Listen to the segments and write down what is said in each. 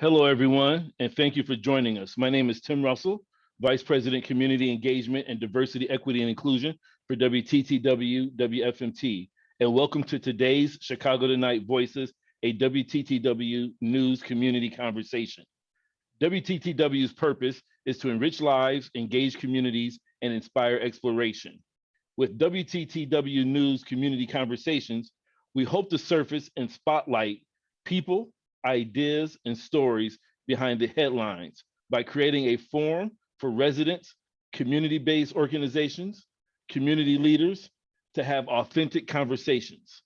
Hello, everyone, and thank you for joining us. My name is Tim Russell, Vice President, Community Engagement and Diversity, Equity, and Inclusion for WTTW WFMT, and welcome to today's Chicago Tonight Voices, a WTTW News Community Conversation. WTTW's purpose is to enrich lives, engage communities, and inspire exploration. With WTTW News Community Conversations, we hope to surface and spotlight people, ideas, and stories behind the headlines by creating a forum for residents, community-based organizations, community leaders to have authentic conversations.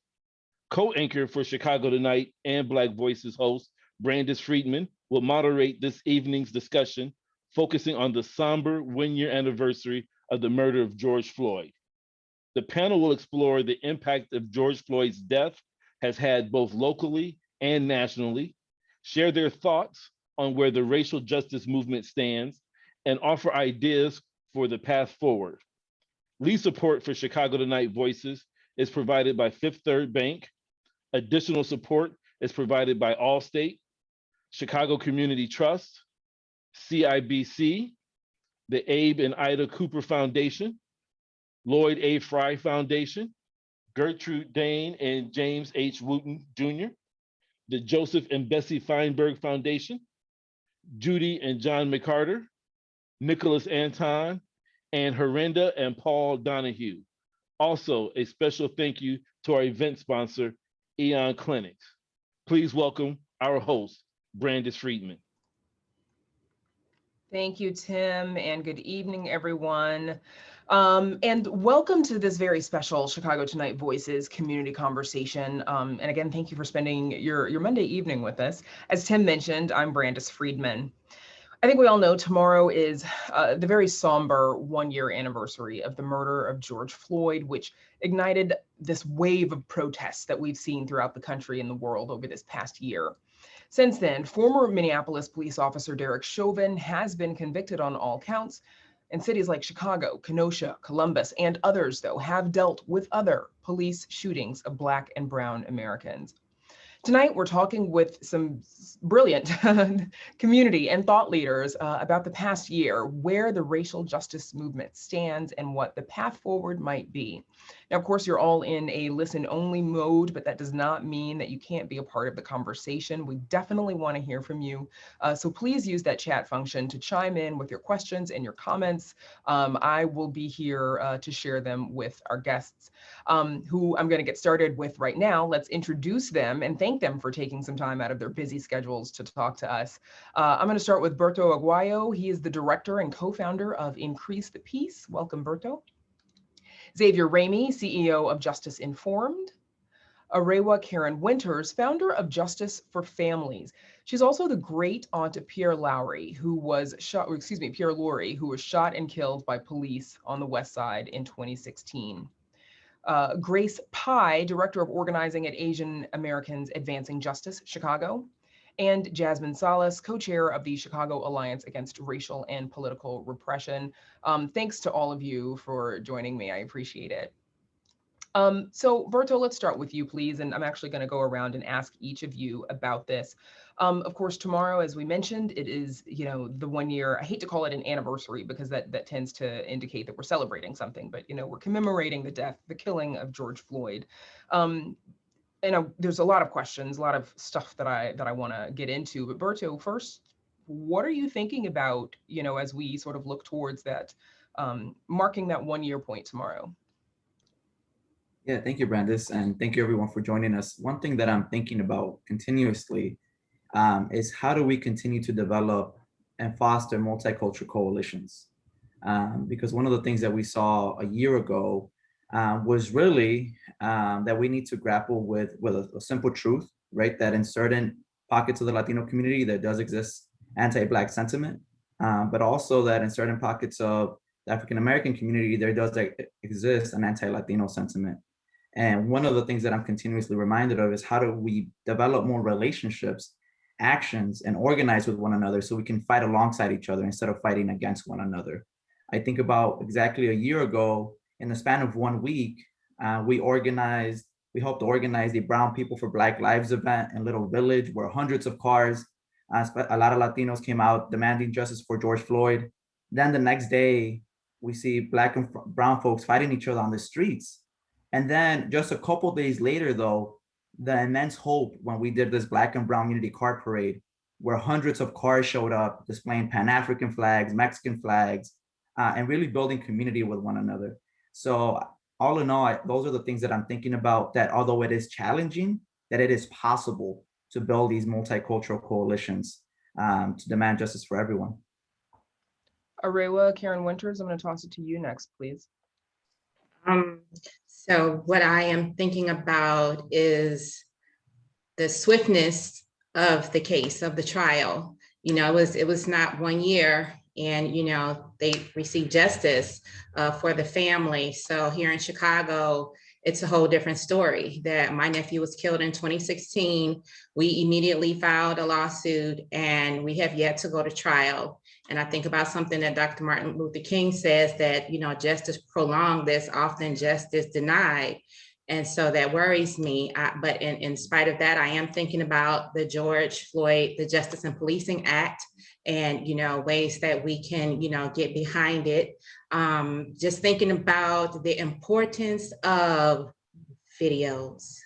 Co-anchor for Chicago Tonight and Black Voices host Brandis Friedman will moderate this evening's discussion, focusing on the somber one-year anniversary of the murder of George Floyd. The panel will explore the impact of George Floyd's death has had both locally and nationally, share their thoughts on where the racial justice movement stands, and offer ideas for the path forward. Lead support for Chicago Tonight Voices is provided by Fifth Third Bank. Additional support is provided by Allstate, Chicago Community Trust, CIBC, the Abe and Ida Cooper Foundation, Lloyd A. Fry Foundation, Gertrude Dane and James H. Wooten Jr., the Joseph and Bessie Feinberg Foundation, Judy and John McCarter, Nicholas Anton, and Herenda and Paul Donahue. Also, a special thank you to our event sponsor, Eon Clinics. Please welcome our host, Brandis Friedman. Thank you, Tim, and good evening, everyone. And welcome to this very special Chicago Tonight Voices community conversation. And again, thank you for spending your Monday evening with us. As Tim mentioned, I'm Brandis Friedman. I think we all know tomorrow is the very somber one-year anniversary of the murder of George Floyd, which ignited this wave of protests that we've seen throughout the country and the world over this past year. Since then, former Minneapolis police officer Derek Chauvin has been convicted on all counts, and cities like Chicago, Kenosha, Columbus, and others, though, have dealt with other police shootings of Black and Brown Americans. Tonight, we're talking with some brilliant community and thought leaders about the past year, where the racial justice movement stands and what the path forward might be. Now, of course, you're all in a listen-only mode, but that does not mean that you can't be a part of the conversation. We definitely want to hear from you. So please use that chat function to chime in with your questions and your comments. I will be here to share them with our guests, who I'm going to get started with right now. Let's introduce them and thank them for taking some time out of their busy schedules to talk to us. I'm going to start with Berto Aguayo. He is the director and co-founder of Increase the Peace. Welcome, Berto. Xavier Ramey, CEO of Justice Informed. Arewa Karen Winters, founder of Justice for Families. She's also the great aunt of Pierre Lowry, who was shot, or excuse me, Pierre Lowry, who was shot and killed by police on the West Side in 2016. Grace Pye, Director of Organizing at Asian Americans Advancing Justice, Chicago, and Jazmine Salas, co-chair of the Chicago Alliance Against Racial and Political Repression. Thanks to all of you for joining me. I appreciate it. So Berto, let's start with you, please. And I'm actually going to go around and ask each of you about this. Of course, tomorrow, as we mentioned, it is, the 1 year, I hate to call it an anniversary because that tends to indicate that we're celebrating something, but, we're commemorating the killing of George Floyd. There's a lot of questions, a lot of stuff that I want to get into, but Berto, first, what are you thinking about, as we sort of look towards that, marking that 1 year point tomorrow? Yeah, thank you, Brandis, and thank you everyone for joining us. One thing that I'm thinking about continuously is how do we continue to develop and foster multicultural coalitions? Because one of the things that we saw a year ago was really that we need to grapple with a simple truth, right? That in certain pockets of the Latino community, there does exist anti-Black sentiment, but also that in certain pockets of the African-American community, there does exist an anti-Latino sentiment. And one of the things that I'm continuously reminded of is how do we develop more relationships, actions, and organize with one another so we can fight alongside each other instead of fighting against one another. I think about exactly a year ago, in the span of 1 week, we helped organize the Brown People for Black Lives event in Little Village, where hundreds of cars A lot of Latinos came out demanding justice for George Floyd. Then the next day, we see Black and brown folks fighting each other on the streets. And then just a couple days later, though, the immense hope when we did this Black and Brown Unity Car Parade, where hundreds of cars showed up displaying Pan-African flags, Mexican flags, and really building community with one another. So all in all, those are the things that I'm thinking about, that although it is challenging, that it is possible to build these multicultural coalitions to demand justice for everyone. Arewa, Karen Winters, I'm going to toss it to you next, please. So what I am thinking about is the swiftness of the case, of the trial. You know, it was not 1 year, and you know, they received justice for the family. So here in Chicago, it's a whole different story. That my nephew was killed in 2016. We immediately filed a lawsuit, and we have yet to go to trial. And I think about something that Dr. Martin Luther King says, that, you know, justice prolonged, there's often justice denied. And so that worries me. But in spite of that, I am thinking about the George Floyd, the Justice and Policing Act, and, you know, ways that we can, you know, get behind it. Just thinking about the importance of videos.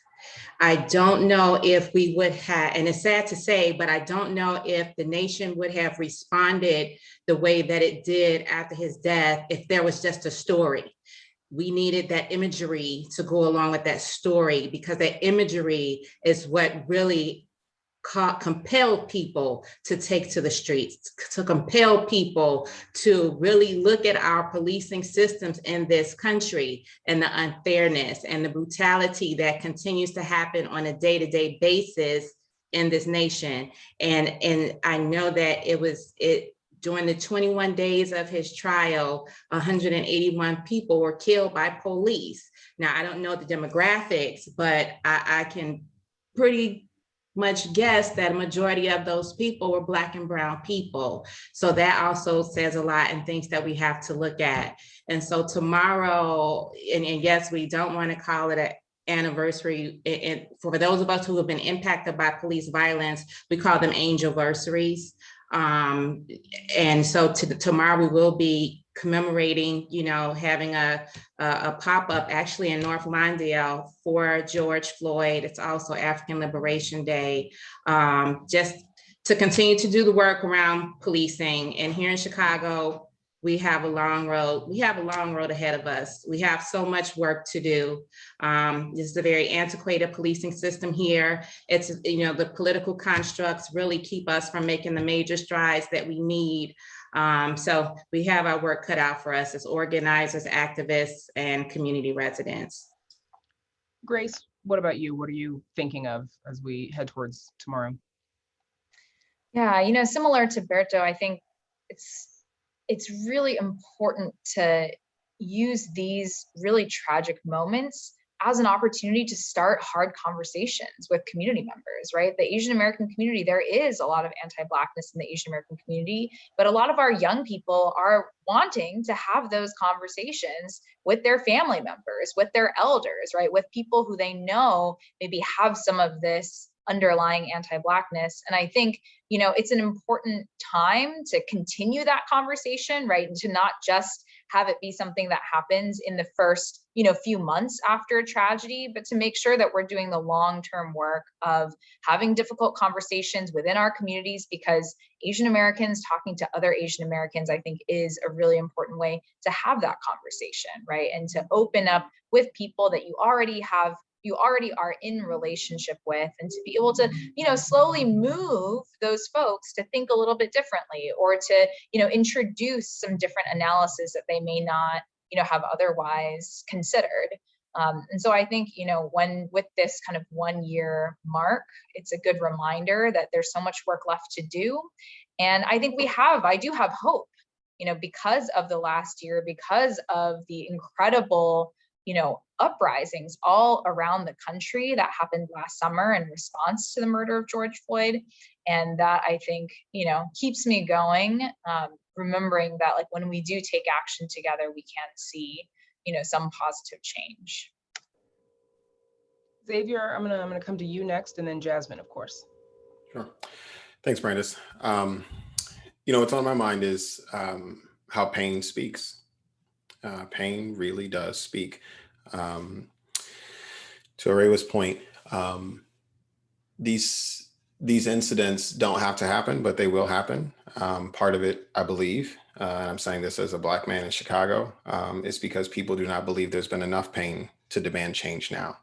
I don't know if we would have, and it's sad to say, but I don't know if the nation would have responded the way that it did after his death if there was just a story. We needed that imagery to go along with that story, because that imagery is what really compelled people to take to the streets, to compel people to really look at our policing systems in this country, and the unfairness and the brutality that continues to happen on a day-to-day basis in this nation. And I know that during the 21 days of his trial, 181 people were killed by police. Now, I don't know the demographics, but I can pretty much guess that a majority of those people were Black and brown people. So that also says a lot, and things that we have to look at. And so tomorrow, and yes, we don't want to call it an anniversary. And for those of us who have been impacted by police violence, we call them angelversaries. And so tomorrow we will be commemorating, you know, having a pop-up actually in North Lawndale for George Floyd. It's also African Liberation Day, just to continue to do the work around policing. And here in Chicago, we have a long road. We have a long road ahead of us. We have so much work to do. This is a very antiquated policing system here. It's, you know, the political constructs really keep us from making the major strides that we need. So we have our work cut out for us as organizers, activists, and community residents. Grace, what about you? What are you thinking of as we head towards tomorrow? Yeah, you know, similar to Berto, I think it's really important to use these really tragic moments as an opportunity to start hard conversations with community members, right? The Asian American community, there is a lot of anti-Blackness in the Asian American community, but a lot of our young people are wanting to have those conversations with their family members, with their elders, right? With people who they know maybe have some of this underlying anti-Blackness. And I think, you know, it's an important time to continue that conversation, right? And to not just have it be something that happens in the first, you know, few months after a tragedy, but to make sure that we're doing the long-term work of having difficult conversations within our communities, because Asian Americans talking to other Asian Americans, I think, is a really important way to have that conversation, right? And to open up with people that you already are in relationship with, and to be able to, you know, slowly move those folks to think a little bit differently, or to, you know, introduce some different analysis that they may not, you know, have otherwise considered. And so I think, you know, when with this kind of 1 year mark, it's a good reminder that there's so much work left to do. And I think I do have hope, you know, because of the last year, because of the incredible, you know, uprisings all around the country that happened last summer in response to the murder of George Floyd. And that, I think, you know, keeps me going, remembering that, like, when we do take action together, we can see, you know, some positive change. Xavier, I'm gonna come to you next, and then Jazmine, of course. Sure. Thanks, Brandis. What's on my mind is how pain speaks. Pain really does speak. To Arewa's point, these incidents don't have to happen, but they will happen. Part of it, I believe, and I'm saying this as a Black man in Chicago, is because people do not believe there's been enough pain to demand change now.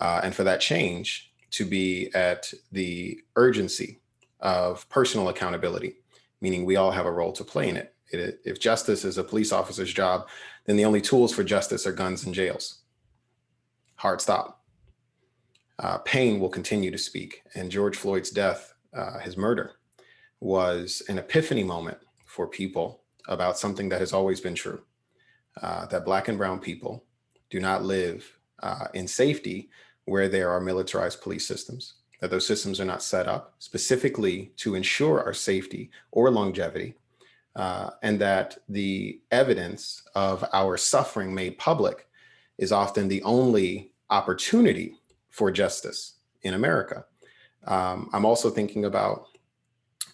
And for that change to be at the urgency of personal accountability, meaning we all have a role to play in it. If justice is a police officer's job, then the only tools for justice are guns and jails. Hard stop. Pain will continue to speak. And George Floyd's death, his murder, was an epiphany moment for people about something that has always been true, that Black and brown people do not live in safety where there are militarized police systems, that those systems are not set up specifically to ensure our safety or longevity, and that the evidence of our suffering made public is often the only opportunity for justice in America. I'm also thinking about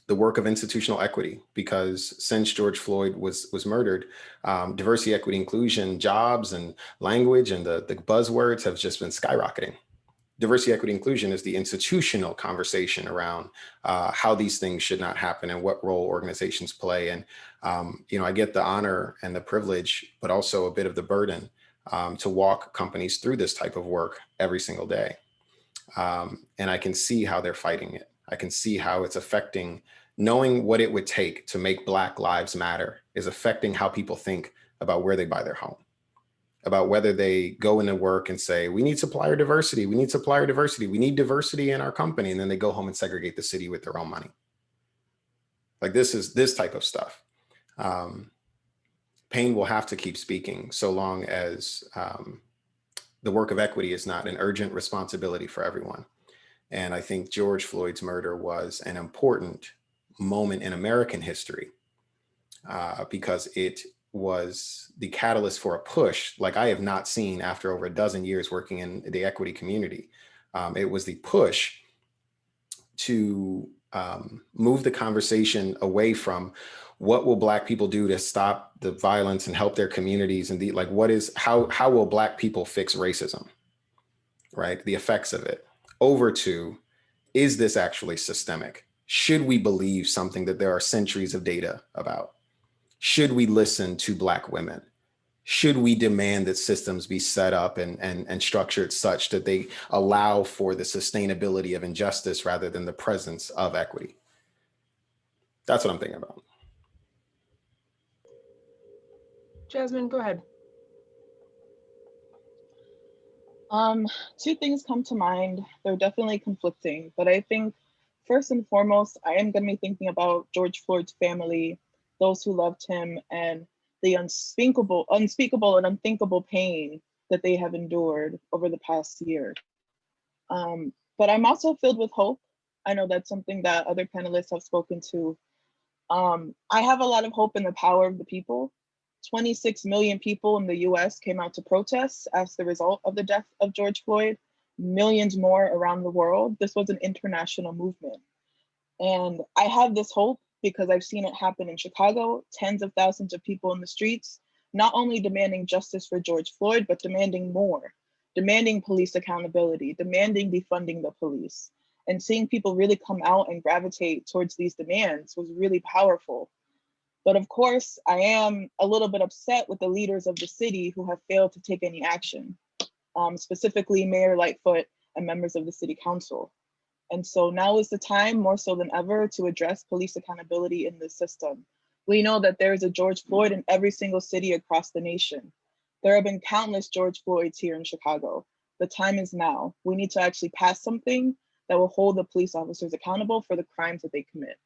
the work of institutional equity, because since George Floyd was murdered, diversity, equity, inclusion, jobs and language and the buzzwords have just been skyrocketing. Diversity, equity, inclusion is the institutional conversation around how these things should not happen and what role organizations play. And, I get the honor and the privilege, but also a bit of the burden to walk companies through this type of work every single day. And I can see how they're fighting it. I can see how it's affecting, knowing what it would take to make Black lives matter is affecting how people think about where they buy their home, about whether they go into work and say, we need supplier diversity, we need supplier diversity, we need diversity in our company. And then they go home and segregate the city with their own money. Like this type of stuff. Pain will have to keep speaking so long as the work of equity is not an urgent responsibility for everyone. And I think George Floyd's murder was an important moment in American history because it was the catalyst for a push like I have not seen after over a dozen years working in the equity community. It was the push to move the conversation away from what will Black people do to stop the violence and help their communities, and how will Black people fix racism, right? The effects of it, over to, is this actually systemic? Should we believe something that there are centuries of data about? Should we listen to Black women? Should we demand that systems be set up and structured such that they allow for the sustainability of injustice rather than the presence of equity? That's what I'm thinking about. Jazmine, go ahead. Two things come to mind. They're definitely conflicting, but I think first and foremost, I am going to be thinking about George Floyd's family, those who loved him, and the unspeakable and unthinkable pain that they have endured over the past year. But I'm also filled with hope. I know that's something that other panelists have spoken to. I have a lot of hope in the power of the people. 26 million people in the US came out to protest as the result of the death of George Floyd, millions more around the world. This was an international movement. And I have this hope because I've seen it happen in Chicago, tens of thousands of people in the streets, not only demanding justice for George Floyd, but demanding more, demanding police accountability, demanding defunding the police. And seeing people really come out and gravitate towards these demands was really powerful. But of course, I am a little bit upset with the leaders of the city who have failed to take any action, specifically Mayor Lightfoot and members of the city council. And so now is the time, more so than ever, to address police accountability in the system. We know that there is a George Floyd in every single city across the nation. There have been countless George Floyds here in Chicago. The time is now. We need to actually pass something that will hold the police officers accountable for the crimes that they commit.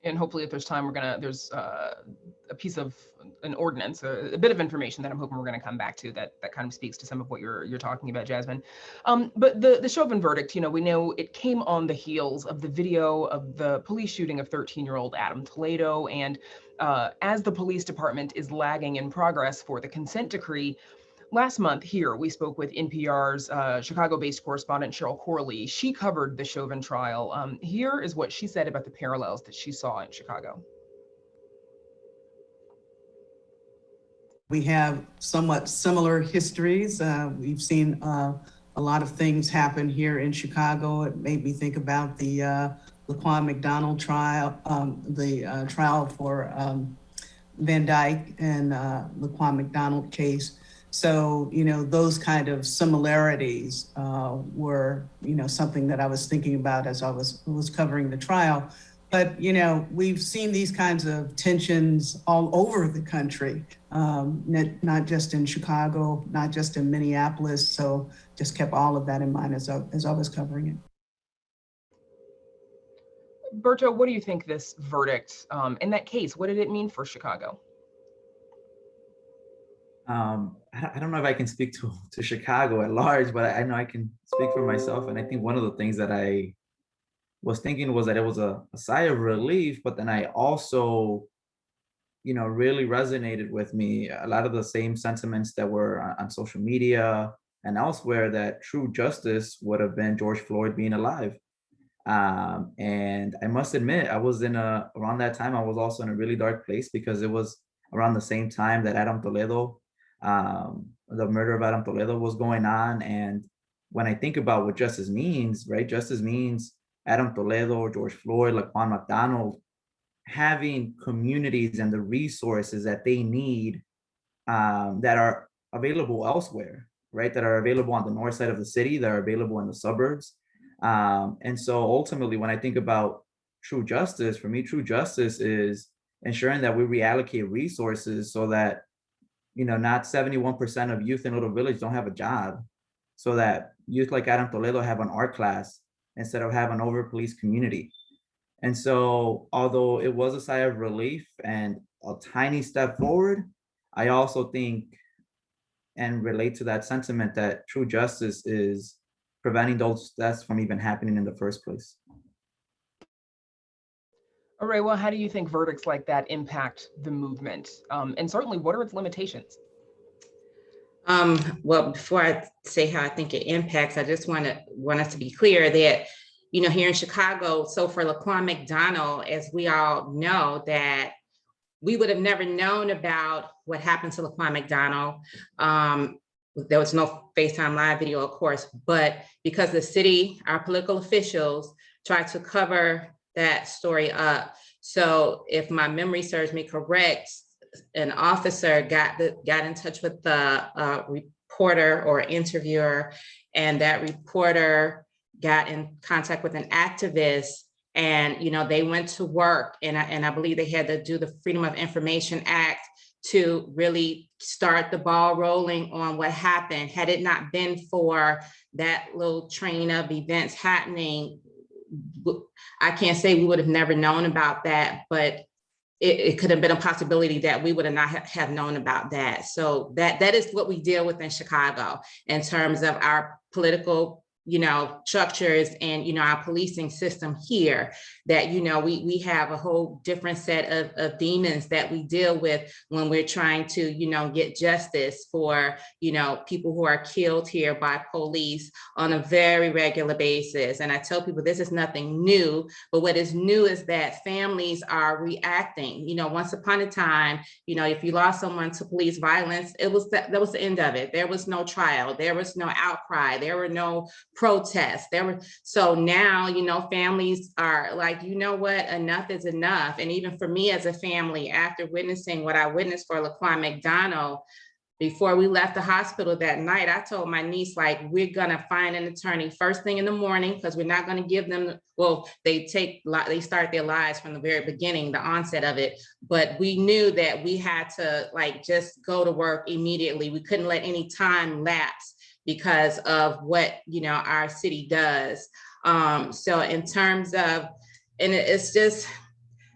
And hopefully if there's time, there's a piece of an ordinance, a bit of information that I'm hoping we're gonna come back to that kind of speaks to some of what you're talking about, Jazmine. But the Chauvin verdict, we know it came on the heels of the video of the police shooting of 13-year-old Adam Toledo. And as the police department is lagging in progress for the consent decree, last month here, we spoke with NPR's Chicago-based correspondent, Cheryl Corley. She covered the Chauvin trial. Here is what she said about the parallels that she saw in Chicago. We have somewhat similar histories. We've seen a lot of things happen here in Chicago. It made me think about the Laquan McDonald trial, the trial for Van Dyke and Laquan McDonald case. So, you know, those kind of similarities were, you know, something that I was thinking about as I was covering the trial. But, you know, we've seen these kinds of tensions all over the country, not just in Chicago, not just in Minneapolis. So just kept all of that in mind as I was covering it. Berto, what do you think this verdict in that case, what did it mean for Chicago? I don't know if I can speak to Chicago at large, but I know I can speak for myself. And I think one of the things that I was thinking was that it was a sigh of relief, but then I also, you know, really resonated with me a lot of the same sentiments that were on social media and elsewhere, that true justice would have been George Floyd being alive. And I must admit, I was around that time, I was also in a really dark place, because it was around the same time that Adam Toledo, the murder of Adam Toledo was going on. And when I think about what justice means, right? Justice means Adam Toledo, George Floyd, Laquan McDonald, having communities and the resources that they need that are available elsewhere, right? That are available on the north side of the city, that are available in the suburbs. And so ultimately, when I think about true justice, for me, true justice is ensuring that we reallocate resources so that, you know, not 71% of youth in Little Village don't have a job, so that youth like Adam Toledo have an art class instead of having an over-policed community. And so, although it was a sigh of relief and a tiny step forward, I also think and relate to that sentiment that true justice is preventing those deaths from even happening in the first place. Arewa, how do you think verdicts like that impact the movement? And certainly, what are its limitations? Well, before I say how I think it impacts, I just want us to be clear that, you know, here in Chicago, so for Laquan McDonald, as we all know, that we would have never known about what happened to Laquan McDonald. There was no FaceTime live video, of course, but because the city, our political officials, tried to cover that story up. So if my memory serves me correct, an officer got in touch with the reporter or interviewer, and that reporter got in contact with an activist, and, you know, they went to work, and I believe they had to do the Freedom of Information Act to really start the ball rolling on what happened. Had it not been for that little train of events happening, I can't say we would have never known about that, but it could have been a possibility that we would have not have known about that. So that is what we deal with in Chicago in terms of our political, you know, structures and, you know, our policing system here, that, you know, we have a whole different set of demons that we deal with when we're trying to, you know, get justice for, you know, people who are killed here by police on a very regular basis. And I tell people this is nothing new, but what is new is that families are reacting. You know, once upon a time, you know, if you lost someone to police violence, that was the end of it. There was no trial, there was no outcry, there were no protests. So now, you know, families are like, you know what, enough is enough. And even for me as a family, after witnessing what I witnessed for Laquan McDonald, before we left the hospital that night, I told my niece, like, we're gonna find an attorney first thing in the morning, because we're not gonna give them, well, they start their lives from the very beginning, the onset of it. But we knew that we had to, like, just go to work immediately. We couldn't let any time lapse because of what, you know, our city does. So in terms of, and it's just,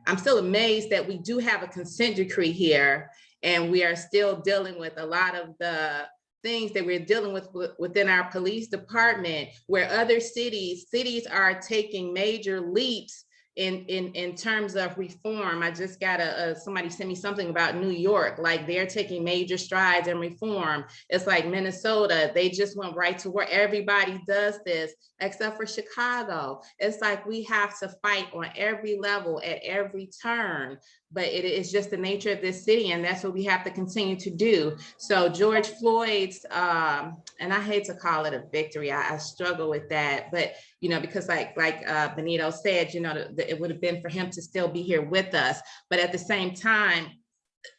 I'm still amazed that we do have a consent decree here, and we are still dealing with a lot of the things that we're dealing with within our police department, where other cities are taking major leaps in terms of reform, I just got somebody sent me something about New York, like they're taking major strides in reform. It's like Minnesota, they just went right to where everybody does this, except for Chicago. It's like we have to fight on every level at every turn, but it is just the nature of this city, and that's what we have to continue to do. So George Floyd's, and I hate to call it a victory, I struggle with that, but you know, because like Benito said, you know, it would have been for him to still be here with us. But at the same time,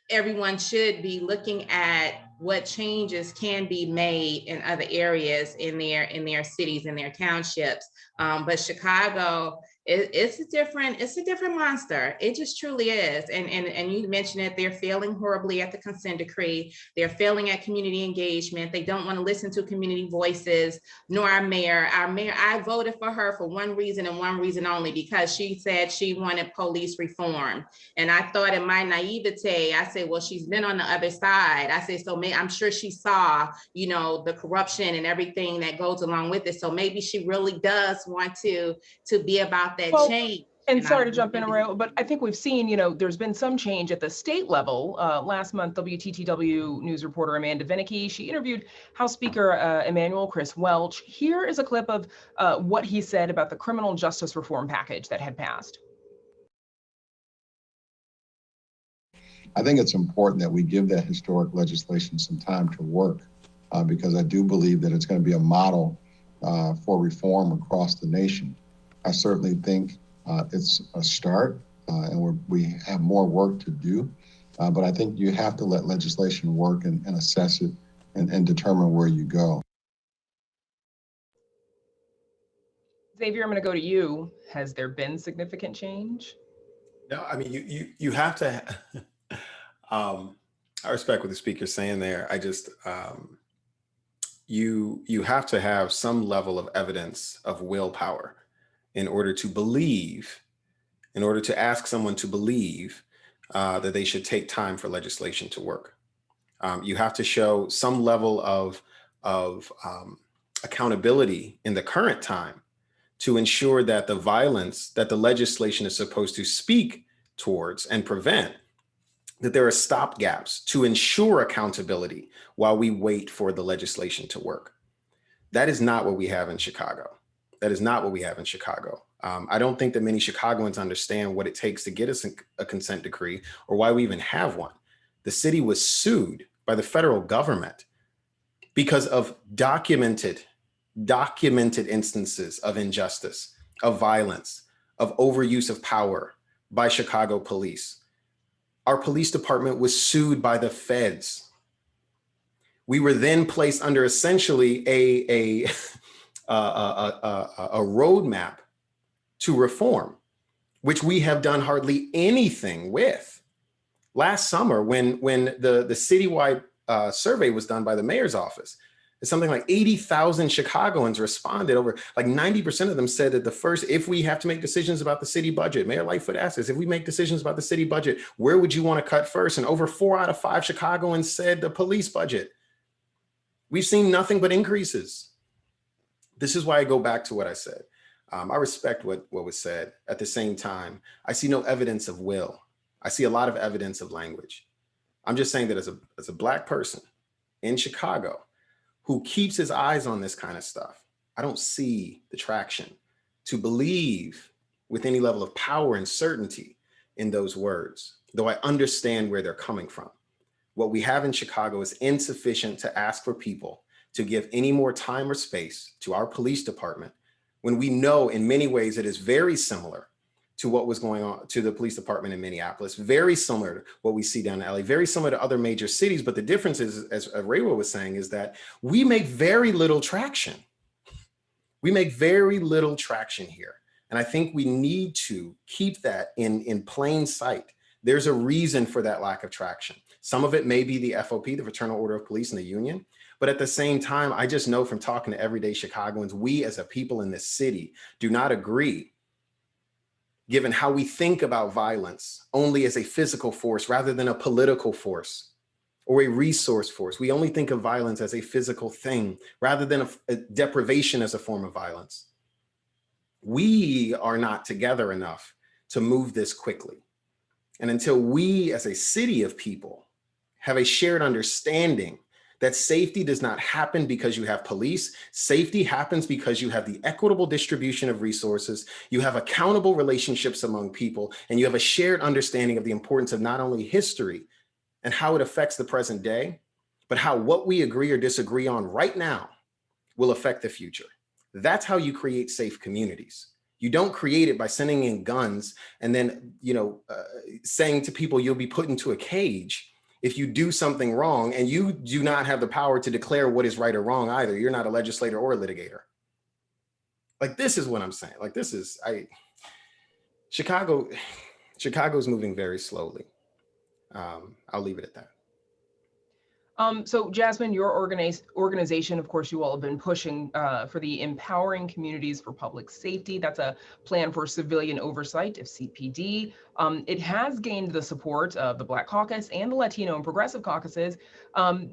everyone should be looking at what changes can be made in other areas in their cities, in their townships. But Chicago, it's a different monster. It just truly is. And you mentioned it, they're failing horribly at the consent decree. They're failing at community engagement. They don't want to listen to community voices, nor our mayor. Our mayor, I voted for her for one reason and one reason only, because she said she wanted police reform. And I thought in my naivete, I said, well, she's been on the other side. I said, so I'm sure she saw, you know, the corruption and everything that goes along with it. So maybe she really does want to be about that change. And sorry to jump in, Arewa, but I think we've seen, you know, there's been some change at the state level. Last month, WTTW news reporter Amanda Vinicky, she interviewed House Speaker Emmanuel Chris Welch. Here is a clip of what he said about the criminal justice reform package that had passed. I think it's important that we give that historic legislation some time to work because I do believe that it's going to be a model for reform across the nation. I certainly think it's a start and we have more work to do, but I think you have to let legislation work and assess it and determine where you go. Xavier, I'm going to go to you. Has there been significant change? No, I mean, you have to, I respect what the speaker's saying there. I just, you have to have some level of evidence of willpower in order to believe, in order to ask someone to believe that they should take time for legislation to work. You have to show some level of accountability in the current time to ensure that the violence that the legislation is supposed to speak towards and prevent, that there are stopgaps to ensure accountability while we wait for the legislation to work. That is not what we have in Chicago. That is not what we have in Chicago. I don't think that many Chicagoans understand what it takes to get us a consent decree or why we even have one. The city was sued by the federal government because of documented instances of injustice, of violence, of overuse of power by Chicago police. Our police department was sued by the feds. We were then placed under essentially a roadmap to reform, which we have done hardly anything with. Last summer, when the citywide survey was done by the mayor's office, something like 80,000 Chicagoans responded. Over like 90% of them said that if we have to make decisions about the city budget, Mayor Lightfoot asked us, if we make decisions about the city budget, where would you want to cut first? And over 4 out of 5 Chicagoans said the police budget. We've seen nothing but increases. This is why I go back to what I said. I respect what was said. At the same time, I see no evidence of will. I see a lot of evidence of language. I'm just saying that as a Black person in Chicago who keeps his eyes on this kind of stuff, I don't see the traction to believe with any level of power and certainty in those words, though I understand where they're coming from. What we have in Chicago is insufficient to ask for people to give any more time or space to our police department when we know in many ways it is very similar to what was going on to the police department in Minneapolis, very similar to what we see down in LA, very similar to other major cities. But the difference is, as Arewa was saying, is that we make very little traction. We make very little traction here. And I think we need to keep that in plain sight. There's a reason for that lack of traction. Some of it may be the FOP, the Fraternal Order of Police, and the union. But at the same time, I just know from talking to everyday Chicagoans, we as a people in this city do not agree, given how we think about violence only as a physical force rather than a political force or a resource force. We only think of violence as a physical thing rather than a deprivation as a form of violence. We are not together enough to move this quickly. And until we as a city of people have a shared understanding that safety does not happen because you have police, safety happens because you have the equitable distribution of resources, you have accountable relationships among people, and you have a shared understanding of the importance of not only history and how it affects the present day, but how what we agree or disagree on right now will affect the future. That's how you create safe communities. You don't create it by sending in guns and then, saying to people you'll be put into a cage if you do something wrong, and you do not have the power to declare what is right or wrong either. You're not a legislator or a litigator. Like, this is what I'm saying. Like, Chicago's moving very slowly. I'll leave it at that. So Jazmine, your organization, of course, you all have been pushing for the Empowering Communities for Public Safety. That's a plan for civilian oversight of CPD. It has gained the support of the Black Caucus and the Latino and Progressive caucuses.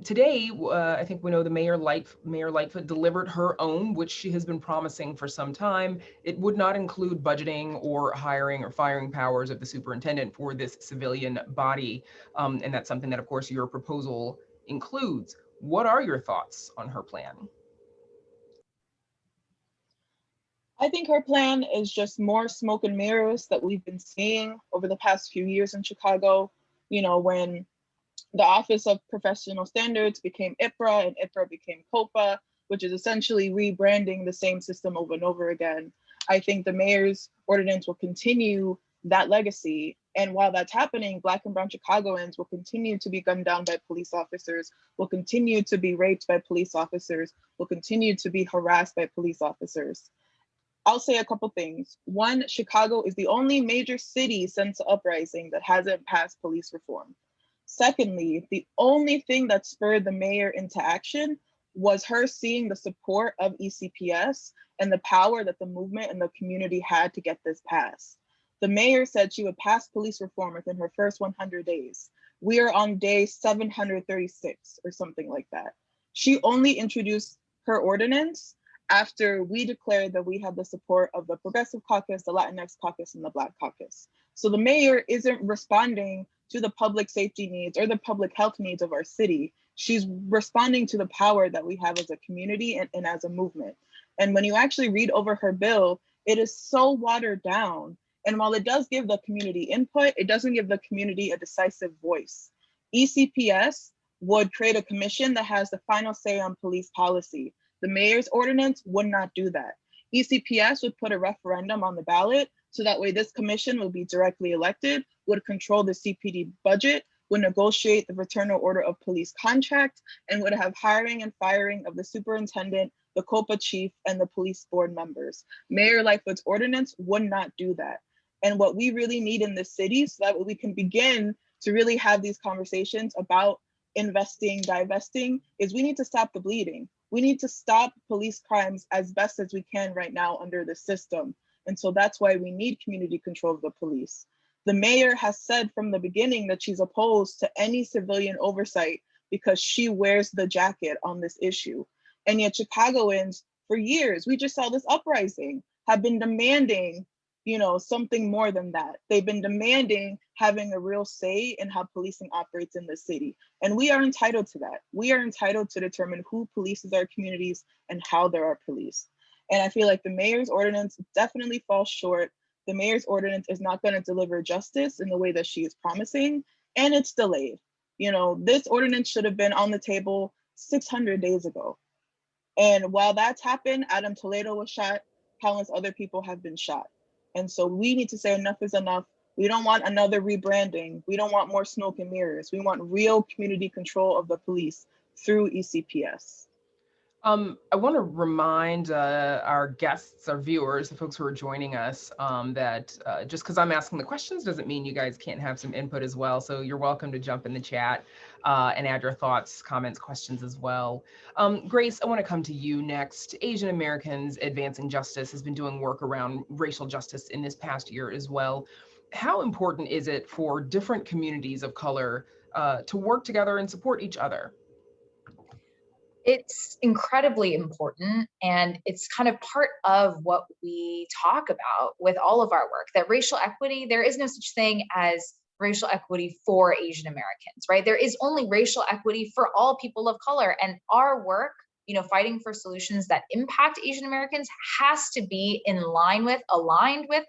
Today, I think we know the Mayor Lightfoot delivered her own, which she has been promising for some time. It would not include budgeting or hiring or firing powers of the superintendent for this civilian body. And that's something that, of course, your proposal includes. What are your thoughts on her plan? I think her plan is just more smoke and mirrors that we've been seeing over the past few years in Chicago. You know, when the Office of Professional Standards became IPRA and IPRA became COPA, which is essentially rebranding the same system over and over again. I think the mayor's ordinance will continue that legacy. And while that's happening, Black and brown Chicagoans will continue to be gunned down by police officers, will continue to be raped by police officers, will continue to be harassed by police officers. I'll say a couple things. One, Chicago is the only major city since the uprising that hasn't passed police reform. Secondly, the only thing that spurred the mayor into action was her seeing the support of ECPS and the power that the movement and the community had to get this passed. The mayor said she would pass police reform within her first 100 days. We are on day 736 or something like that. She only introduced her ordinance after we declared that we had the support of the Progressive Caucus, the Latinx Caucus, and the Black Caucus. So the mayor isn't responding to the public safety needs or the public health needs of our city. She's responding to the power that we have as a community and as a movement. And when you actually read over her bill, it is so watered down. And while it does give the community input, it doesn't give the community a decisive voice. ECPS would create a commission that has the final say on police policy. The mayor's ordinance would not do that. ECPS would put a referendum on the ballot, so that way this commission would be directly elected, would control the CPD budget, would negotiate the fraternal order of police contract, and would have hiring and firing of the superintendent, the COPA chief, and the police board members. Mayor Lightfoot's ordinance would not do that. And what we really need in this city, so that we can begin to really have these conversations about investing, divesting, is we need to stop the bleeding. We need to stop police crimes as best as we can right now under the system. And so that's why we need community control of the police. The mayor has said from the beginning that she's opposed to any civilian oversight because she wears the jacket on this issue. And yet Chicagoans, for years, we just saw this uprising, have been demanding, you know, something more than that. They've been demanding having a real say in how policing operates in the city. And we are entitled to that. We are entitled to determine who polices our communities and how there are policed. And I feel like the mayor's ordinance definitely falls short. The mayor's ordinance is not going to deliver justice in the way that she is promising, and it's delayed. You know, this ordinance should have been on the table 600 days ago. And while that's happened, Adam Toledo was shot, countless other people have been shot. And so we need to say enough is enough. We don't want another rebranding. We don't want more smoke and mirrors. We want real community control of the police through ECPS. I want to remind our guests, our viewers, the folks who are joining us, that just because I'm asking the questions doesn't mean you guys can't have some input as well. So you're welcome to jump in the chat and add your thoughts, comments, questions as well. Grace, I want to come to you next. Asian Americans Advancing Justice has been doing work around racial justice in this past year as well. How important is it for different communities of color to work together and support each other? It's incredibly important, and it's kind of part of what we talk about with all of our work, that racial equity, there is no such thing as racial equity for Asian Americans, right? There is only racial equity for all people of color, and our work, fighting for solutions that impact Asian Americans has to be in line with, aligned with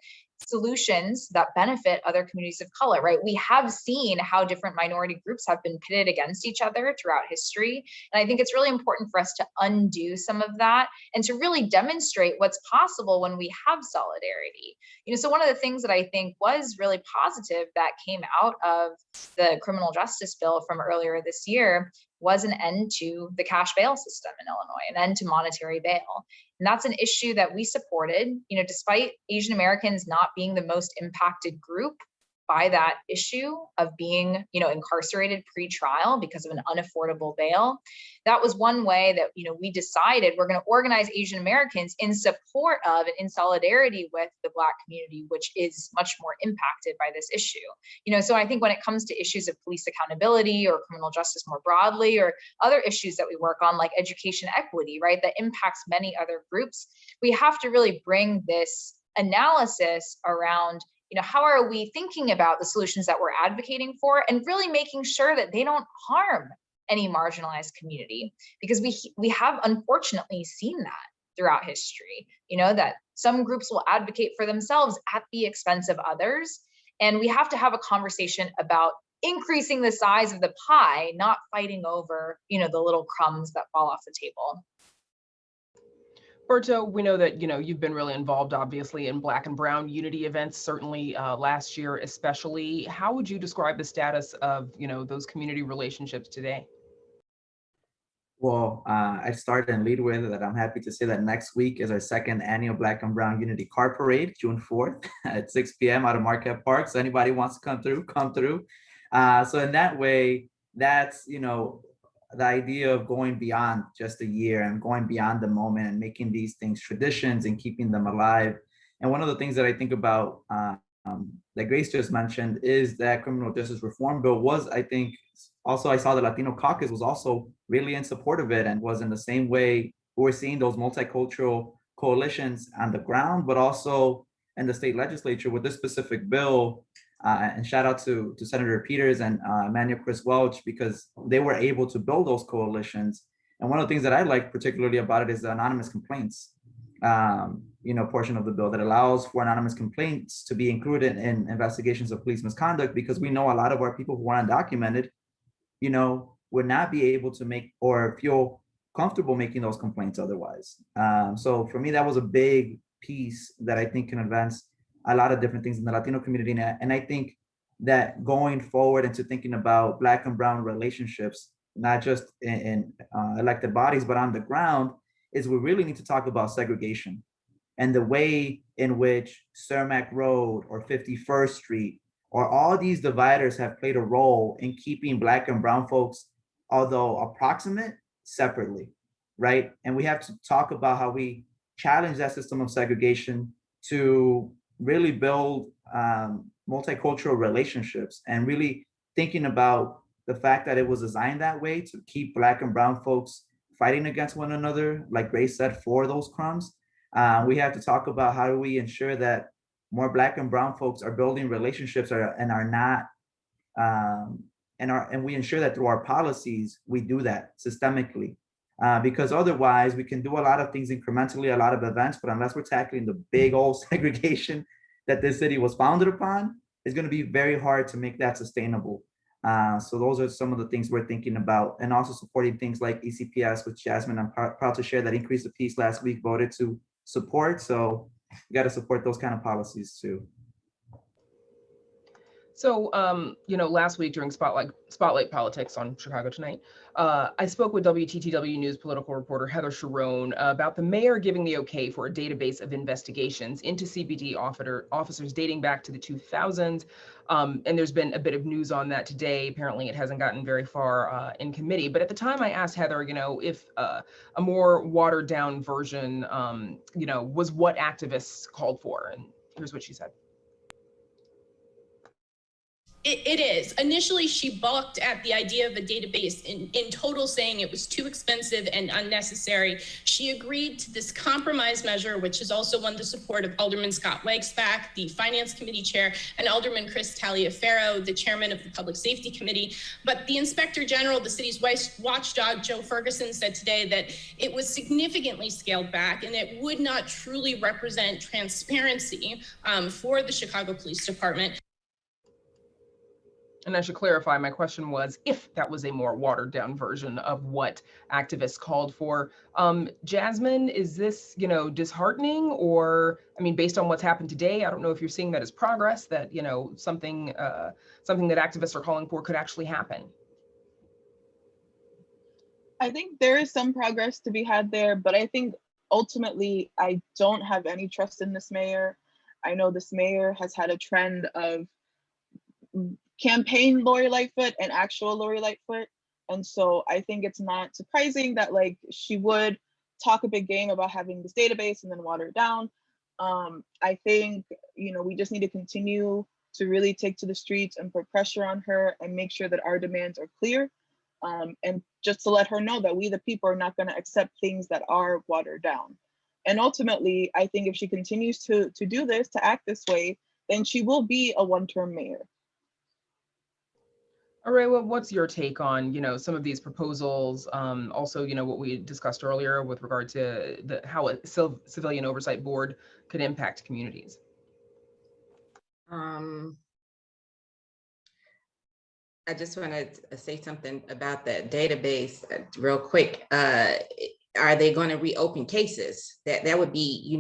solutions that benefit other communities of color, right? We have seen how different minority groups have been pitted against each other throughout history. And I think it's really important for us to undo some of that and to really demonstrate what's possible when we have solidarity. So one of the things that I think was really positive that came out of the criminal justice bill from earlier this year was an end to the cash bail system in Illinois, an end to monetary bail. And that's an issue that we supported, despite Asian Americans not being the most impacted group by that issue of being, incarcerated pre-trial because of an unaffordable bail. That was one way that, we decided we're going to organize Asian Americans in support of and in solidarity with the Black community, which is much more impacted by this issue. So I think when it comes to issues of police accountability or criminal justice more broadly, or other issues that we work on, like education equity, right, that impacts many other groups, we have to really bring this analysis around how are we thinking about the solutions that we're advocating for, and really making sure that they don't harm any marginalized community, because we have unfortunately seen that throughout history, that some groups will advocate for themselves at the expense of others. And we have to have a conversation about increasing the size of the pie, not fighting over, the little crumbs that fall off the table. Berto, we know that, you've been really involved, obviously, in Black and Brown unity events, certainly last year especially. How would you describe the status of, those community relationships today? Well, I started and lead with that. I'm happy to say that next week is our second annual Black and Brown Unity Car Parade, June 4th at 6 p.m. out of Marquette Park. So anybody wants to come through, come through. So in that way, that's, the idea of going beyond just a year and going beyond the moment and making these things traditions and keeping them alive. And one of the things that I think about that Grace just mentioned is that criminal justice reform bill was, I think, also I saw the Latino caucus was also really in support of it, and was in the same way we're seeing those multicultural coalitions on the ground, but also in the state legislature with this specific bill. And shout out to Senator Peters and Emmanuel Chris Welch, because they were able to build those coalitions. And one of the things that I like particularly about it is the anonymous complaints, portion of the bill that allows for anonymous complaints to be included in investigations of police misconduct, because we know a lot of our people who are undocumented, would not be able to make or feel comfortable making those complaints otherwise. So for me, that was a big piece that I think can advance a lot of different things in the Latino community. And I think that going forward into thinking about Black and Brown relationships, not just in elected bodies, but on the ground, is we really need to talk about segregation and the way in which Cermak Road or 51st Street or all these dividers have played a role in keeping Black and Brown folks, although approximate, separately, right? And we have to talk about how we challenge that system of segregation to really build multicultural relationships, and really thinking about the fact that it was designed that way to keep Black and Brown folks fighting against one another, like Grace said, for those crumbs. We have to talk about how do we ensure that more Black and Brown folks are building relationships and are not, and we ensure that through our policies, we do that systemically. Because otherwise we can do a lot of things incrementally, a lot of events, but unless we're tackling the big old segregation that this city was founded upon, it's going to be very hard to make that sustainable. So those are some of the things we're thinking about, and also supporting things like ECPS, which Jazmine, I'm proud to share that Increase the Peace last week voted to support. So you got to support those kind of policies too. So, last week during Spotlight Politics on Chicago Tonight, I spoke with WTTW News political reporter Heather Sharon about the mayor giving the okay for a database of investigations into CBD officers dating back to the 2000s. And there's been a bit of news on that today. Apparently it hasn't gotten very far in committee. But at the time I asked Heather, if a more watered down version, was what activists called for. And here's what she said. It is. Initially, she balked at the idea of a database in total, saying it was too expensive and unnecessary. She agreed to this compromise measure, which has also won the support of Alderman Scott Wagstaff, the Finance Committee Chair, and Alderman Chris Taliaferro, the Chairman of the Public Safety Committee. But the Inspector General, the city's watchdog, Joe Ferguson, said today that it was significantly scaled back and it would not truly represent transparency for the Chicago Police Department. And I should clarify, my question was if that was a more watered down version of what activists called for. Jazmine, is this, disheartening, or, I mean, based on what's happened today, I don't know if you're seeing that as progress, that, something that activists are calling for could actually happen. I think there is some progress to be had there, but I think ultimately I don't have any trust in this mayor. I know this mayor has had a trend of campaign Lori Lightfoot and actual Lori Lightfoot. And so I think it's not surprising that she would talk a big game about having this database and then water it down. I think, we just need to continue to really take to the streets and put pressure on her and make sure that our demands are clear. And just to let her know that we, the people, are not going to accept things that are watered down. And ultimately, I think if she continues to do this, to act this way, then she will be a one-term mayor. Arewa, what's your take on, some of these proposals? Also, what we discussed earlier with regard to how a civilian oversight board could impact communities. I just want to say something about that database real quick. Are they going to reopen cases? That would be,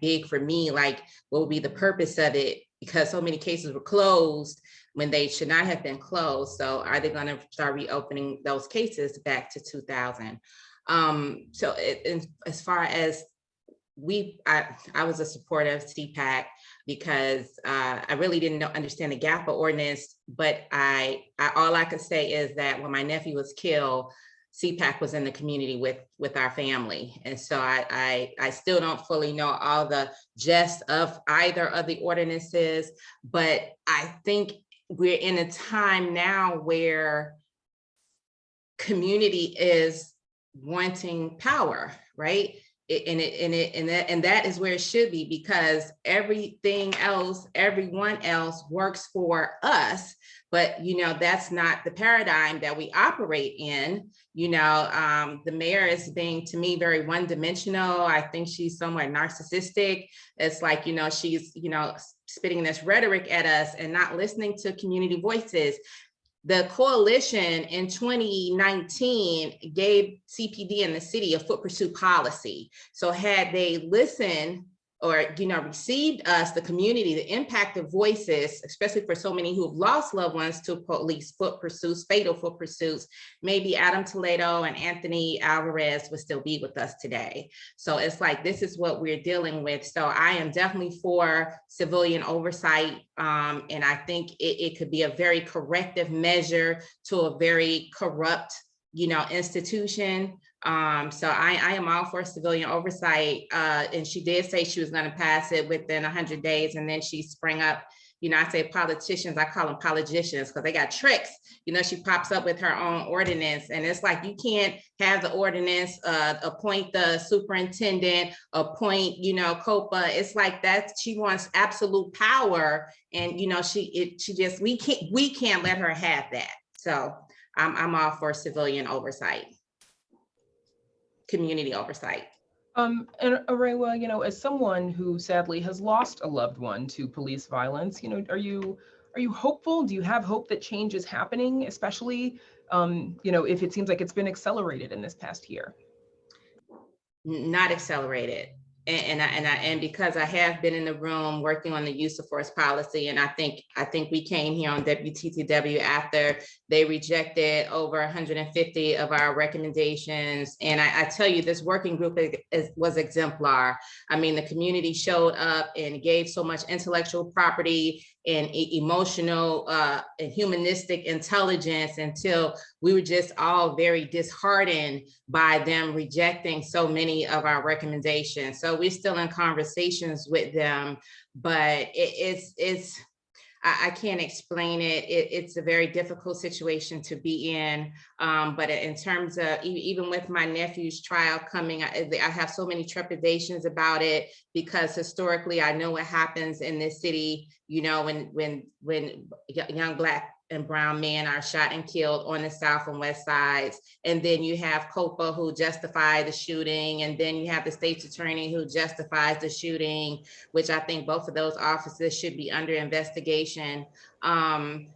big for me. What would be the purpose of it? Because so many cases were closed when they should not have been closed. So are they going to start reopening those cases back to 2000? As far as I was a supporter of CPAC because I really didn't understand the GAPA ordinance, but all I could say is that when my nephew was killed, CPAC was in the community with our family. And so I still don't fully know all the gist of either of the ordinances, but I think we're in a time now where community is wanting power, right? And that is where it should be, because everything else, everyone else works for us, but that's not the paradigm that we operate in. The mayor is being, to me, very one-dimensional. I think she's somewhat narcissistic. It's like, she's, spitting this rhetoric at us and not listening to community voices. The coalition in 2019 gave CPD in the city a foot pursuit policy. So had they listened or received us, the community, the impacted voices, especially for so many who have lost loved ones to police foot pursuits, fatal foot pursuits, maybe Adam Toledo and Anthony Alvarez would still be with us today. So it's like, this is what we're dealing with. So I am definitely for civilian oversight. And I think it could be a very corrective measure to a very corrupt, institution. So I am all for civilian oversight. And she did say she was going to pass it within 100 days. And then she sprang up, I say politicians, I call them politicians because they got tricks. She pops up with her own ordinance. And it's like, you can't have the ordinance, appoint the superintendent, appoint, COPA. It's like that. She wants absolute power. And, we can't let her have that. So I'm all for civilian oversight. Community oversight. And Arewa, as someone who sadly has lost a loved one to police violence, are you hopeful? Do you have hope that change is happening, especially, if it seems like it's been accelerated in this past year? Not accelerated. And because I have been in the room working on the use of force policy, and I think we came here on WTTW after they rejected over 150 of our recommendations. And I tell you, this working group was exemplar. I mean, the community showed up and gave so much intellectual property and emotional and humanistic intelligence until we were just all very disheartened by them rejecting so many of our recommendations. So we're still in conversations with them, but I can't explain it. It's a very difficult situation to be in. But in terms of even with my nephew's trial coming, I have so many trepidations about it, because historically I know what happens in this city, you know, when young Black and brown men are shot and killed on the south and west sides. And then you have COPA who justified the shooting. And then you have the state's attorney who justifies the shooting, which I think both of those officers should be under investigation.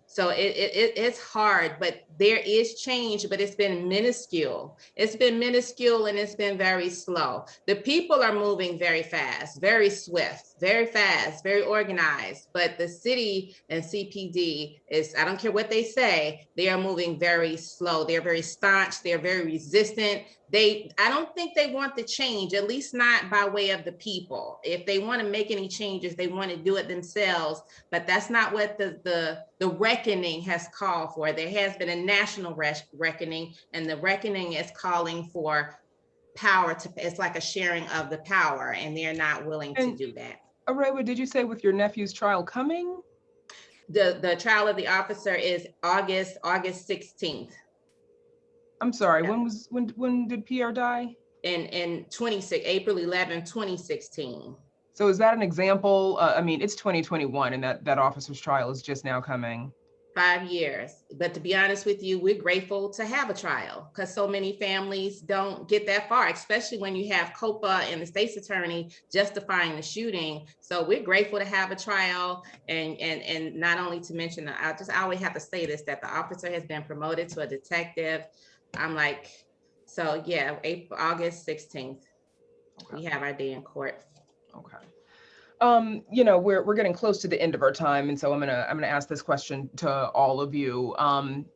So it's hard, but there is change, but it's been minuscule. It's been minuscule and it's been very slow. The people are moving very fast, very swift, very fast, very organized, but the city and CPD is, I don't care what they say, they are moving very slow. They're very staunch, they're very resistant. I don't think they want the change, at least not by way of the people. If they want to make any changes, they want to do it themselves, but that's not what the reckoning has called for. There has been a national reckoning, and the reckoning is calling for power it's like a sharing of the power, and they're not willing to do that. Arewa, did you say with your nephew's trial coming? The trial of the officer is August 16th. I'm sorry, yeah. When did Pierre die? In April 11, 2016. So is that an example? I mean, it's 2021 and that officer's trial is just now coming. 5 years. But to be honest with you, we're grateful to have a trial, because so many families don't get that far, especially when you have COPA and the state's attorney justifying the shooting. So we're grateful to have a trial, and not only to mention, I always have to say this, that the officer has been promoted to a detective. I'm like, so yeah, August 16th, okay. We have our day in court. Okay. You know, we're getting close to the end of our time, and so I'm gonna ask this question to all of you.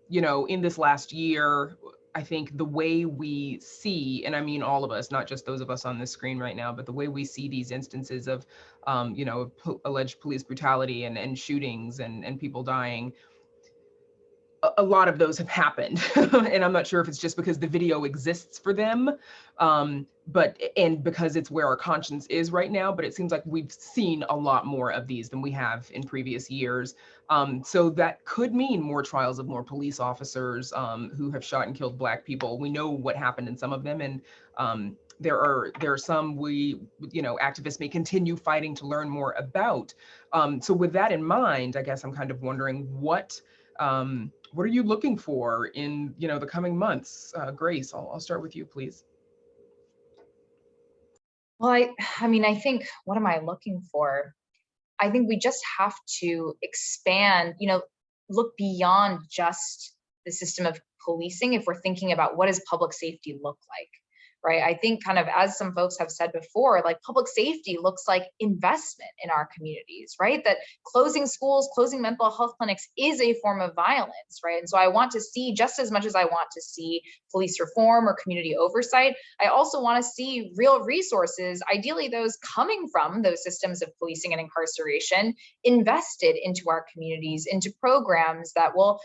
You know, in this last year, I think the way we see, and I mean all of us, not just those of us on this screen right now, but the way we see these instances of, you know, alleged police brutality and shootings and people dying, a lot of those have happened. And I'm not sure if it's just because the video exists for them, and because it's where our conscience is right now, but it seems like we've seen a lot more of these than we have in previous years. So that could mean more trials of more police officers who have shot and killed Black people. We know what happened in some of them, and there are some activists may continue fighting to learn more about. So with that in mind, I guess I'm kind of wondering what are you looking for in the coming months? Grace, I'll start with you, please. Well, I mean, I think, what am I looking for? I think we just have to expand, look beyond just the system of policing if we're thinking about what does public safety look like, right? I think kind of, as some folks have said before, like public safety looks like investment in our communities, right? That closing schools, closing mental health clinics is a form of violence, right? And so I want to see, just as much as I want to see police reform or community oversight, I also want to see real resources, ideally those coming from those systems of policing and incarceration, invested into our communities, into programs that will,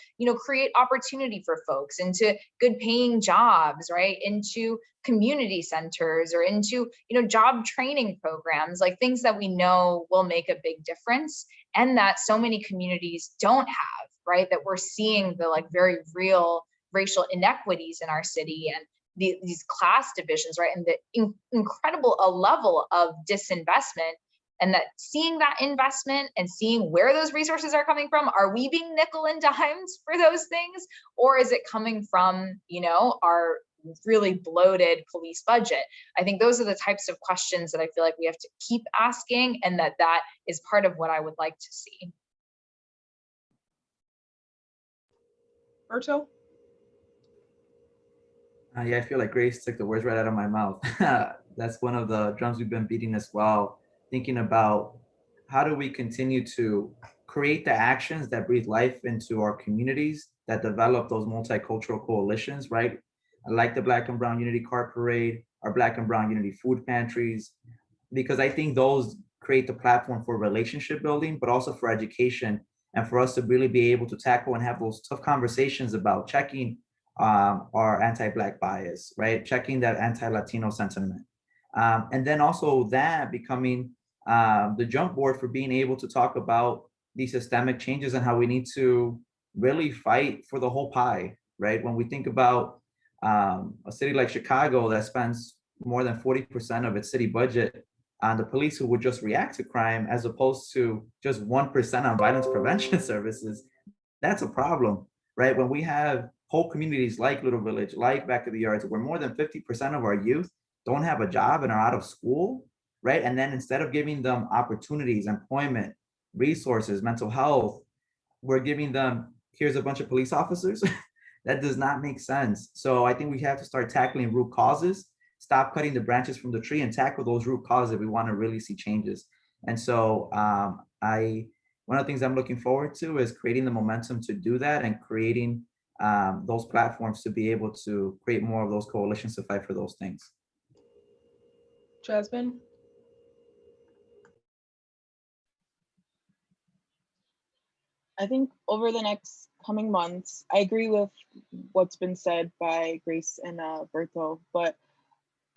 create opportunity for folks, into good paying jobs, right? Into community centers, or into job training programs, like things that we know will make a big difference, and that so many communities don't have, right? That we're seeing the very real racial inequities in our city, and these class divisions, right? And the incredible level of disinvestment, and that seeing that investment and seeing where those resources are coming from, are we being nickel and dimed for those things, or is it coming from our really bloated police budget? I think those are the types of questions that I feel like we have to keep asking, and that is part of what I would like to see. Berto? Yeah, I feel like Grace took the words right out of my mouth. That's one of the drums we've been beating as well, thinking about how do we continue to create the actions that breathe life into our communities, that develop those multicultural coalitions, right? Like the Black and Brown Unity Car Parade, our Black and Brown Unity food pantries, because I think those create the platform for relationship building, but also for education, and for us to really be able to tackle and have those tough conversations about checking our anti-Black bias, right? Checking that anti-Latino sentiment. And then also that becoming the jump board for being able to talk about these systemic changes and how we need to really fight for the whole pie, right? When we think about a city like Chicago that spends more than 40% of its city budget on the police who would just react to crime, as opposed to just 1% on violence prevention services, that's a problem, right? When we have whole communities like Little Village, like Back of the Yards, where more than 50% of our youth don't have a job and are out of school, right? And then instead of giving them opportunities, employment, resources, mental health, we're giving them, here's a bunch of police officers. That does not make sense. So I think we have to start tackling root causes, stop cutting the branches from the tree, and tackle those root causes if we want to really see changes. And so one of the things I'm looking forward to is creating the momentum to do that, and creating those platforms to be able to create more of those coalitions to fight for those things. Jazmine? I think over the next coming months, I agree with what's been said by Grace and Berto, but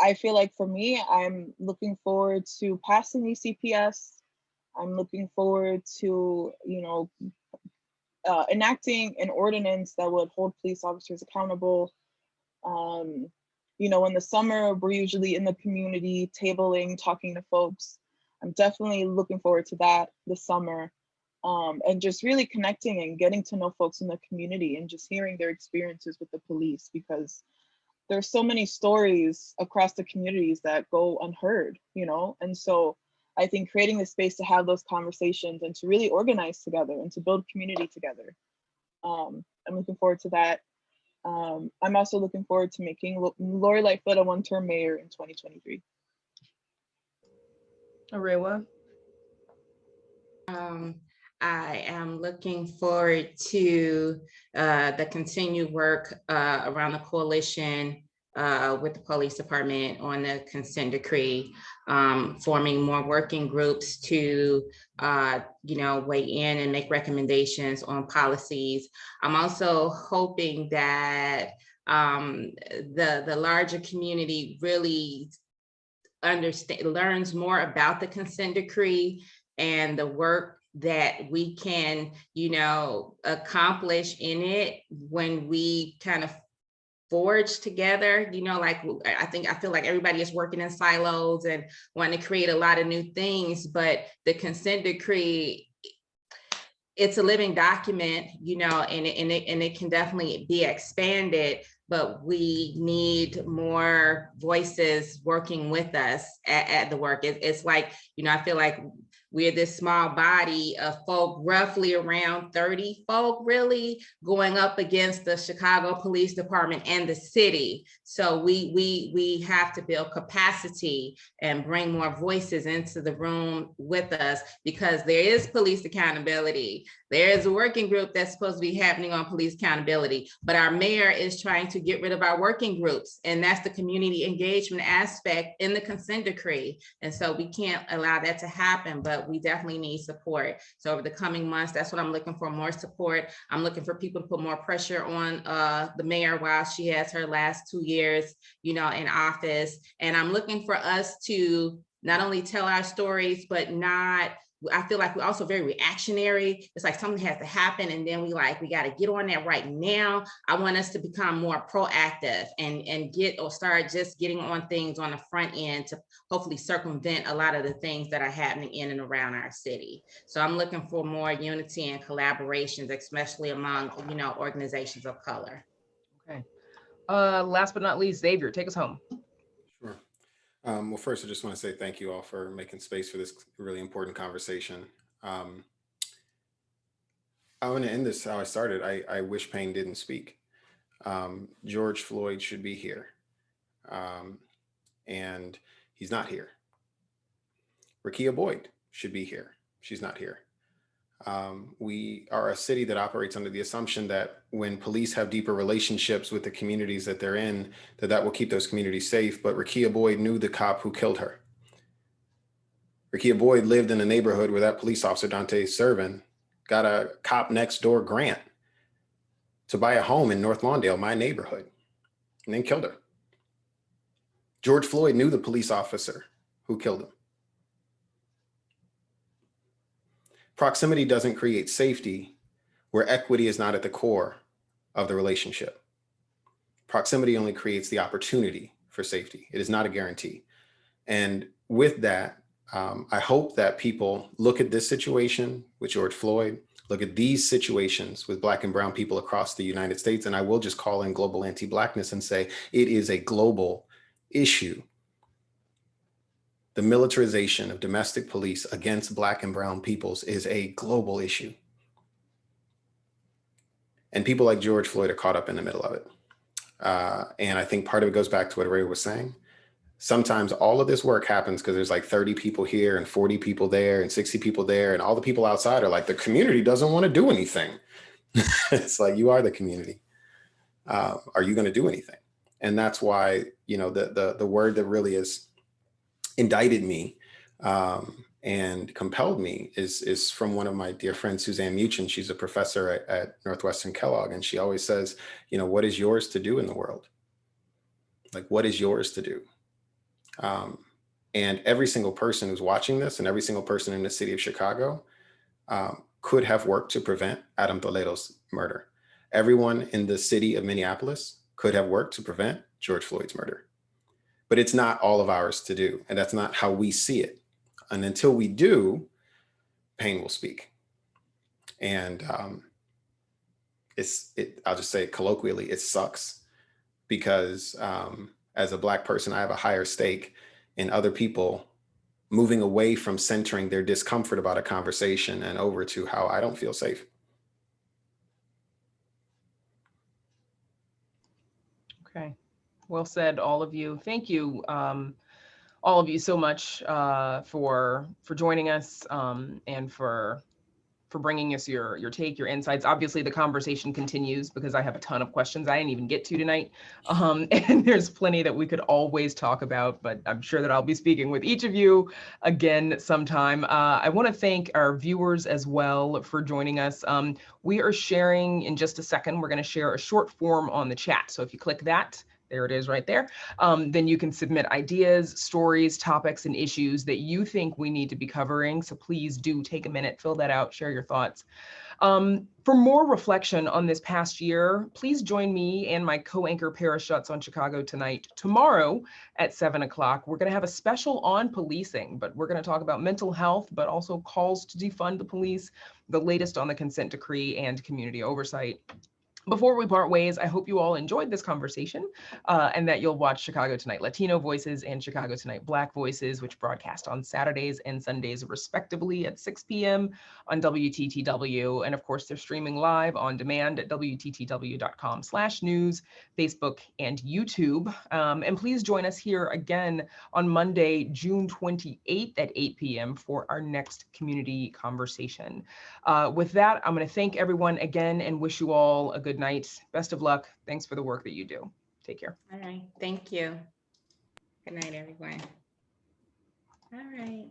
I feel like for me, I'm looking forward to passing the CPS. I'm looking forward to, enacting an ordinance that would hold police officers accountable. In the summer, we're usually in the community tabling, talking to folks. I'm definitely looking forward to that this summer. And just really connecting and getting to know folks in the community and just hearing their experiences with the police, because there's so many stories across the communities that go unheard, and so I think creating the space to have those conversations and to really organize together and to build community together. I'm looking forward to that. I'm also looking forward to making Lori Lightfoot a one-term mayor in 2023. Arewa? I am looking forward to the continued work around the coalition with the police department on the consent decree, forming more working groups to, weigh in and make recommendations on policies. I'm also hoping that the larger community really learns more about the consent decree and the work that we can, accomplish in it when we kind of forge together, I feel like everybody is working in silos and wanting to create a lot of new things, but the consent decree, it's a living document, and it can definitely be expanded, but we need more voices working with us at the work. It's like, I feel like we're this small body of folk, roughly around 30 folk, really going up against the Chicago Police Department and the city. So we have to build capacity and bring more voices into the room with us, because there is police accountability. There is a working group that's supposed to be happening on police accountability, but our mayor is trying to get rid of our working groups, and that's the community engagement aspect in the consent decree. And so we can't allow that to happen, but we definitely need support. So over the coming months, that's what I'm looking for, more support. I'm looking for people to put more pressure on the mayor while she has her last 2 years, in office. And I'm looking for us to not only tell our stories, but I feel like we're also very reactionary. It's like something has to happen, and then we got to get on that right now. I want us to become more proactive and start just getting on things on the front end to hopefully circumvent a lot of the things that are happening in and around our city. So I'm looking for more unity and collaborations, especially among, organizations of color. Okay. Last but not least, Xavier, take us home. Sure. Well, first, I just want to say thank you all for making space for this really important conversation. I want to end this how I started. I wish pain didn't speak. George Floyd should be here. And he's not here. Rekia Boyd should be here. She's not here. We are a city that operates under the assumption that when police have deeper relationships with the communities that they're in, that will keep those communities safe. But Rekia Boyd knew the cop who killed her. Rekia Boyd lived in a neighborhood where that police officer, Dante Servin, got a cop next door grant to buy a home in North Lawndale, my neighborhood, and then killed her. George Floyd knew the police officer who killed him. Proximity doesn't create safety where equity is not at the core of the relationship. Proximity only creates the opportunity for safety. It is not a guarantee. And with that, I hope that people look at this situation with George Floyd, look at these situations with Black and brown people across the United States, and I will just call in global anti-Blackness and say it is a global issue. The militarization of domestic police against Black and brown peoples is a global issue. And people like George Floyd are caught up in the middle of it. And I think part of it goes back to what Arewa was saying. Sometimes all of this work happens because there's like 30 people here and 40 people there and 60 people there. And all the people outside are like, the community doesn't want to do anything. It's like, you are the community. Are you going to do anything? And that's why, you know, the word that really has indicted me and compelled me is from one of my dear friends, Suzanne Muchin. She's a professor at Northwestern Kellogg. And she always says, you know, what is yours to do in the world? Like, what is yours to do? And every single person who's watching this and every single person in the city of Chicago could have worked to prevent Adam Toledo's murder. Everyone in the city of Minneapolis could have worked to prevent George Floyd's murder. But it's not all of ours to do. And that's not how we see it. And until we do, pain will speak. And I'll just say it colloquially, it sucks because as a Black person, I have a higher stake in other people moving away from centering their discomfort about a conversation and over to how I don't feel safe. Okay, well said, all of you. Thank you, all of you, so much for joining us and for bringing us your take, your insights. Obviously, the conversation continues because I have a ton of questions I didn't even get to tonight. And there's plenty that we could always talk about, but I'm sure that I'll be speaking with each of you again sometime. I want to thank our viewers as well for joining us. We are sharing in just a second. We're going to share a short form on the chat. So if you click that, there it is right there. Then you can submit ideas, stories, topics, and issues that you think we need to be covering. So please do take a minute, fill that out, share your thoughts. For more reflection on this past year, please join me and my co-anchor Paris Schutz on Chicago Tonight tomorrow at 7 o'clock. We're going to have a special on policing, but we're going to talk about mental health, but also calls to defund the police, the latest on the consent decree, and community oversight. Before we part ways, I hope you all enjoyed this conversation and that you'll watch Chicago Tonight Latino Voices and Chicago Tonight Black Voices, which broadcast on Saturdays and Sundays respectively at 6 p.m. on WTTW. And of course, they're streaming live on demand at WTTW.com/news, Facebook, and YouTube. And please join us here again on Monday, June 28th at 8 p.m. for our next community conversation. With that, I'm going to thank everyone again and wish you all a good night. Best of luck. Thanks for the work that you do. Take care. All right. Thank you. Good night, everyone. All right.